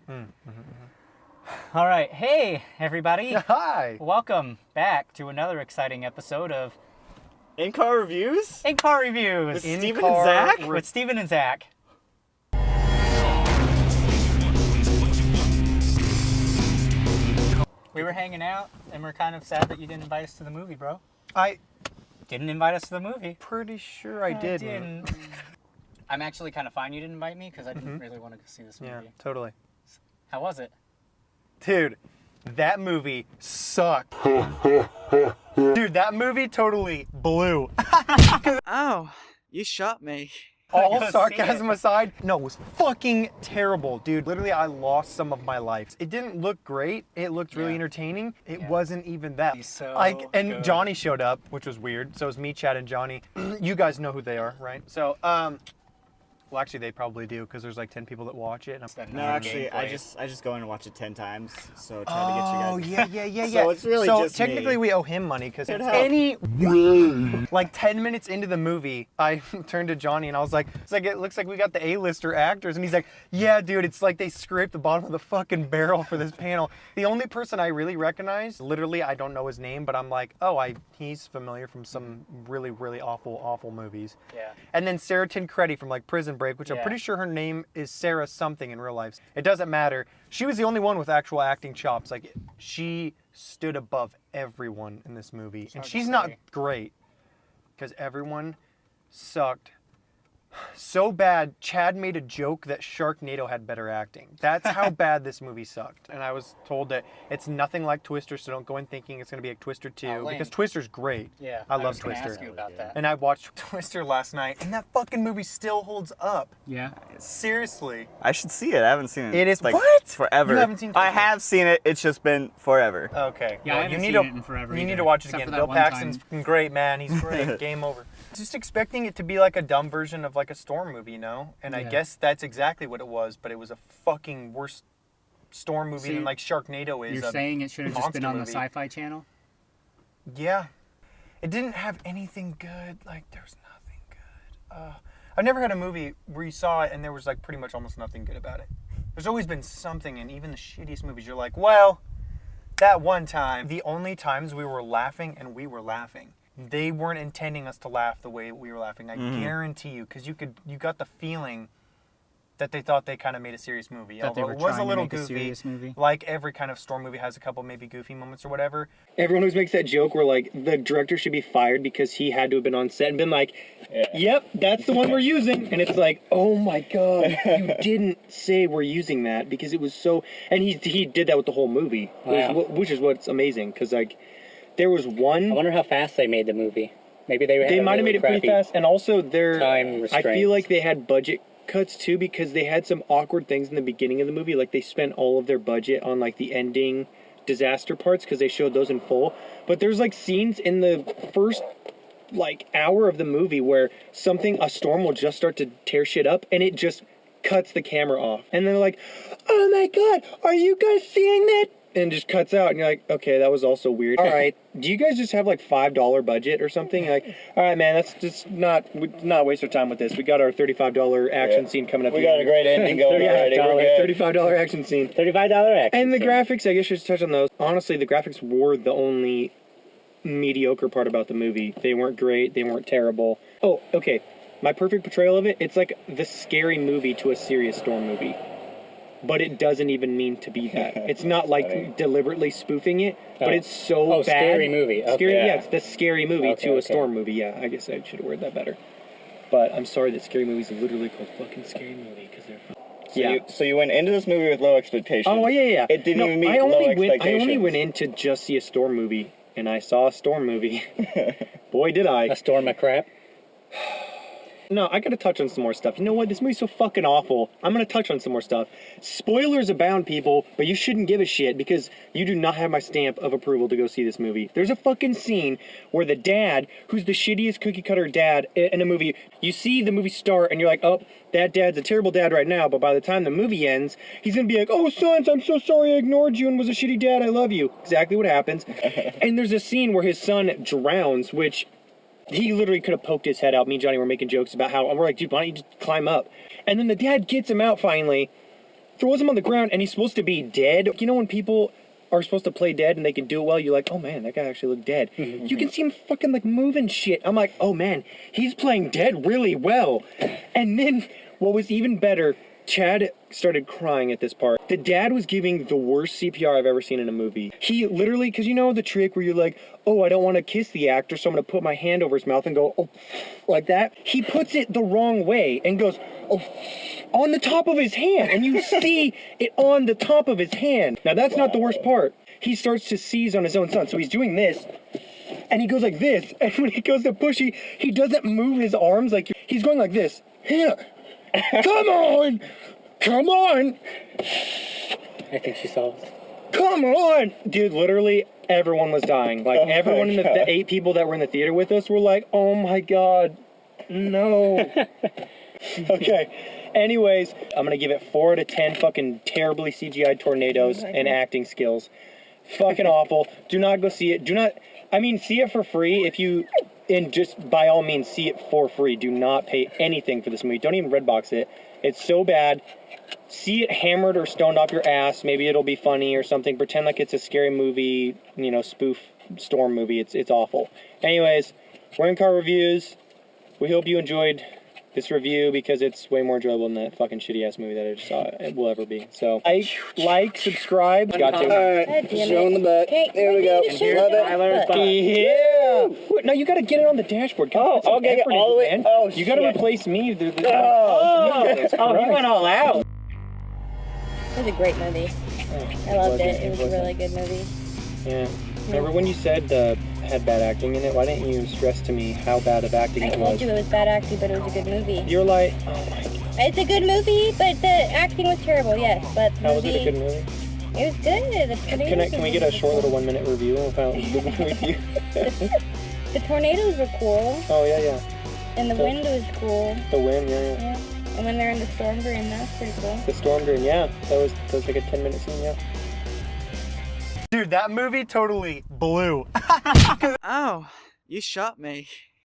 All right. Hey, everybody. Hi. Welcome back to another exciting episode of In-Car Reviews? In-Car Reviews. With Steven and Zach? With Steven and Zach. We were hanging out, and we're kind of sad that you didn't invite us to the movie, bro. I Didn't invite us to the movie. pretty sure I didn't. I'm actually kind of fine you didn't invite me, because I didn't really want to go see this movie. Yeah, totally. How was it? Dude, that movie sucked. Dude, that movie totally blew. Oh, you shot me. All Go see sarcasm it. aside, no, it was fucking terrible, dude. Literally, I lost some of my life. It didn't look great. It looked really Yeah. entertaining. It Yeah. wasn't even that. So and good. Johnny showed up, which was weird. So it was me, Chad, and Johnny. You guys know who they are, right? So, well, actually, they probably do because there's like 10 people that watch it. And That No, non actually, I gameplay. just go in and watch it 10 times. So try Oh, to get you guys. yeah. So it's really so just technically me. we owe him money because It helped. any like 10 minutes into the movie, I turned to Johnny and I was like, it looks like we got the A-lister actors, and he's like, yeah, dude, it's like they scraped the bottom of the fucking barrel for this panel. The only person I really recognize, literally, I don't know his name, but I'm like, oh, he's familiar from some really, really awful movies. Yeah. And then Sarah Tancredi from like Prison Break, which I'm Yeah. pretty sure her name is Sarah something in real life. It doesn't matter. She was the only one with actual acting chops. Like, she stood above everyone in this movie. And hard to she's not say. great because everyone sucked so bad. Chad made a joke that Sharknado had better acting. That's how bad this movie sucked. And I was told that it's nothing like Twister, so don't go in thinking it's going to be like Twister 2 lame. because Twister's great. Yeah. I love was gonna Twister. ask you about that. And I watched Twister last night, and that fucking movie still holds up. Yeah. Seriously. I should see it. I haven't seen it. It is- like what? forever. You haven't seen I Twister? have seen it. It's just been forever. Okay. Yeah, I well, haven't you need seen to it in forever you need either, to watch it except again. for that Bill one Paxton's time. fucking great, man. He's great. Game over. Just expecting it to be like a dumb version of like a Storm movie, you know? And I Yeah. guess that's exactly what it was, but it was a fucking worse Storm movie So than like Sharknado is. You're a saying it should have just been monster on the movie. Sci-Fi Channel? Yeah. It didn't have anything good. Like, there's nothing good. I've never had a movie where you saw it and there was like pretty much almost nothing good about it. There's always been something, and even the shittiest movies, you're like, well, that one time, the only times we were laughing, and we were laughing, they weren't intending us to laugh the way we were laughing. I guarantee you, because you got the feeling that they thought they kind of made a serious movie. That they Although were it was a trying to little make a goofy. serious movie? Like every kind of Storm movie has a couple maybe goofy moments or whatever. Everyone always makes that joke where, like, the director should be fired because he had to have been on set and been like, yep, that's the one we're using. And it's like, oh my God, you didn't say we're using that because it was so... And he did that with the whole movie, which is what's amazing because, like, there was one... I wonder how fast they made the movie. Maybe they had They a might have really made it pretty crappy fast. And also, time I restraints. feel like they had budget cuts too because they had some awkward things in the beginning of the movie. Like, they spent all of their budget on, like, the ending disaster parts because they showed those in full. But there's, like, scenes in the first, like, hour of the movie where a storm will just start to tear shit up and it just cuts the camera off. And they're like, oh my God, are you guys seeing that? And just cuts out, and you're like, okay, that was also weird. All right, do you guys just have like $5 budget or something? You're like, all right, man, let's just not waste our time with this. We got our $35 action scene coming up. We got a great ending going already. We're good. $35 action scene. $35 action. And the scene. graphics, I guess you should touch on those. Honestly, the graphics were the only mediocre part about the movie. They weren't great. They weren't terrible. Oh, okay. My perfect portrayal of it, it's like the scary movie to a serious Storm movie. But it doesn't even mean to be that. It's not like deliberately spoofing it, but it's so bad. Scary movie. Okay, Scary, yeah. yeah, it's the scary movie to a okay. Storm movie. Yeah, I guess I should have worded that better. But I'm sorry that Scary Movie's literally called fucking Scary Movie because they're So you went into this movie with low expectations. Oh, yeah. It didn't even meet I low only expectations. went in to just see a Storm movie, and I saw a Storm movie. Boy, did I. A storm of crap. No, I gotta touch on some more stuff. You know what? This movie's so fucking awful. I'm gonna touch on some more stuff. Spoilers abound, people, but you shouldn't give a shit because you do not have my stamp of approval to go see this movie. There's a fucking scene where the dad, who's the shittiest cookie cutter dad in a movie, you see the movie start and you're like, oh, that dad's a terrible dad right now, but by the time the movie ends, he's gonna be like, oh, sons, I'm so sorry I ignored you and was a shitty dad, I love you. Exactly what happens. And there's a scene where his son drowns, which... he literally could have poked his head out. Me and Johnny were making jokes about how, we're like, dude, why don't you just climb up? And then the dad gets him out finally, throws him on the ground, and he's supposed to be dead. You know when people are supposed to play dead and they can do it well, you're like, oh man, that guy actually looked dead. You can see him fucking like moving shit. I'm like, oh man, he's playing dead really well. And then what was even better, Chad started crying at this part. The dad was giving the worst CPR I've ever seen in a movie. He literally, because you know the trick where you're like, oh, I don't want to kiss the actor, so I'm going to put my hand over his mouth and go, oh, like that. He puts it the wrong way and goes, oh, on the top of his hand. And you see it on the top of his hand. Now, that's not the worst part. He starts to seize on his own son. So he's doing this, and he goes like this. And when he goes to push, he doesn't move his arms. Like, he's going like this. Here. Come on! Come on! I think she saw us. Come on! Dude, literally everyone was dying. Like, Oh everyone my in the God. 8 people that were in the theater with us were like, oh my god, no. Okay, anyways, I'm gonna give it 4 out of 10 fucking terribly CGI tornadoes and acting skills. Fucking awful. Do not go see it. See it for free if you... And just by all means, see it for free. Do not pay anything for this movie. Don't even Redbox it. It's so bad. See it hammered or stoned off your ass. Maybe it'll be funny or something. Pretend like it's a scary movie, spoof storm movie. It's awful. Anyways, we're in Car Reviews. We hope you enjoyed this review because it's way more enjoyable than that fucking shitty ass movie that I just saw it will ever be. So, like, subscribe. Got to. Alright, showing the butt. Okay, There we go. Love it. Yeah. Wait, no, you gotta get it on the dashboard. Oh, Put some okay, effort all the into it, way- man. oh, You gotta shit. replace me. Jesus he went all out. It was a great movie. I loved it. It was a really good movie. Yeah. Remember when you said had bad acting in it? Why didn't you stress to me how bad of acting I it told was? you it was bad acting, but it was a good movie. You're like, oh my god. It's a good movie, but the acting was terrible, yes. But the How was movie, it a good movie? It was good. The tornadoes Can we were get a really short cool. little 1-minute review about the review? The tornadoes were cool, Oh yeah, yeah. and the wind was cool. The wind, yeah, yeah. Yeah. And when they're in the storm drain, that's pretty cool. The storm drain, yeah. That was like a 10-minute scene, yeah. Dude, that movie totally blew. Oh, you shot me.